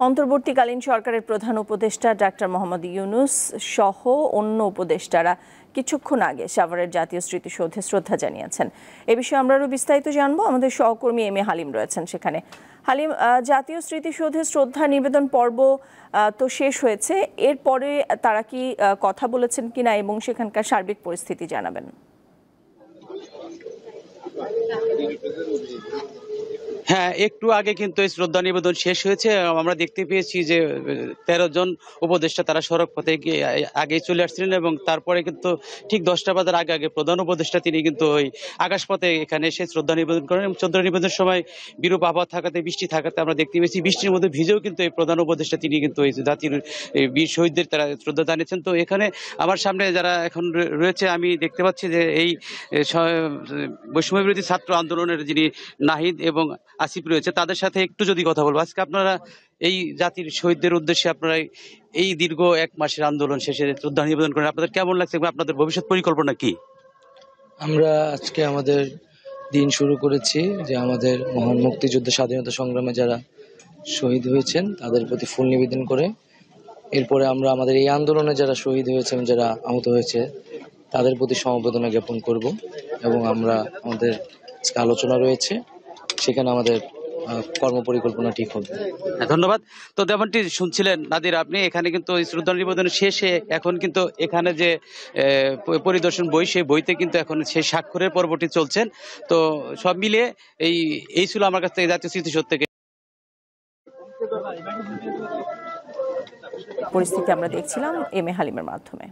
অন্তর্বর্তীকালীন সরকারের প্রধান উপদেষ্টা ডাক্তার মোহাম্মদ ইউনূস সহ অন্য উপদেষ্টারা কিছুক্ষণ আগে সাভারের জাতীয় স্মৃতিসৌধে শ্রদ্ধা জানিয়েছেন। এ বিষয়ে আমরা আরও বিস্তারিত জানবো। আমাদের সহকর্মী এম এ হালিম রয়েছেন সেখানে। হালিম, জাতীয় স্মৃতিসৌধে শ্রদ্ধা নিবেদন পর্ব তো শেষ হয়েছে, এরপরে তারা কি কথা বলেছেন কিনা এবং সেখানকার সার্বিক পরিস্থিতি জানাবেন? হ্যাঁ, একটু আগে কিন্তু এই শ্রদ্ধা নিবেদন শেষ হয়েছে। আমরা দেখতে পেয়েছি যে ১৩ জন উপদেষ্টা তারা সড়ক পথে গিয়ে আগেই চলে আসছিলেন এবং তারপরে কিন্তু ঠিক ১০টা বাজার আগে আগে প্রধান উপদেষ্টা তিনি কিন্তু ওই আকাশপথে এখানে এসে শ্রদ্ধা নিবেদন করেন এবং শ্রদ্ধা নিবেদনের সময় বিরূপ আবহাওয়া থাকাতে, বৃষ্টি থাকাতে আমরা দেখতে পেয়েছি বৃষ্টির মধ্যে ভিজেও কিন্তু এই প্রধান উপদেষ্টা তিনি কিন্তু এই জাতির বীর শহীদদের তারা শ্রদ্ধা জানিয়েছেন। তো এখানে আমার সামনে যারা এখন রয়েছে আমি দেখতে পাচ্ছি যে এই বৈষম্য বিরোধী ছাত্র আন্দোলনের যিনি নাহিদ এবং আসিফ রয়েছে তাদের সাথে একটু যদি কথা বলবো। আজকে আপনারা এই জাতির শহীদদের উদ্দেশ্যে আপনারা এই দীর্ঘ ১ মাসের আন্দোলন শেষে শ্রদ্ধা নিবেদন করেন, আপনাদের কেমন লাগছে এবং আপনাদের ভবিষ্যৎ পরিকল্পনা কি? আমরা আজকে আমাদের দিন শুরু করেছি যে আমাদের মহান মুক্তিযুদ্ধ স্বাধীনতা সংগ্রামে যারা শহীদ হয়েছেন তাদের প্রতি ফুল নিবেদন করে এরপরে আমরা আমাদের এই আন্দোলনে যারা শহীদ হয়েছেন, যারা আহত হয়েছে তাদের প্রতি সমবেদনা জ্ঞাপন করব এবং আমরা আমাদের আজকে আলোচনা রয়েছে, সেখানে আমাদের কর্মপরিকল্পনা ঠিক হবে। ধন্যবাদ। তো যেমনটি শুনছিলেন নাদির আপনি, এখানে কিন্তু শ্রদ্ধা নিবেদনের শেষে এখন কিন্তু এখানে যে পরিদর্শন বই, সেই বইতে কিন্তু এখন সেই স্বাক্ষরের পর্বটি চলছেন। তো সব মিলিয়ে এই ছিল আমার কাছ থেকে জাতীয় স্মৃতিসৌধ থেকে পরিস্থিতি আমরা দেখছিলাম এম এ হালিমের মাধ্যমে।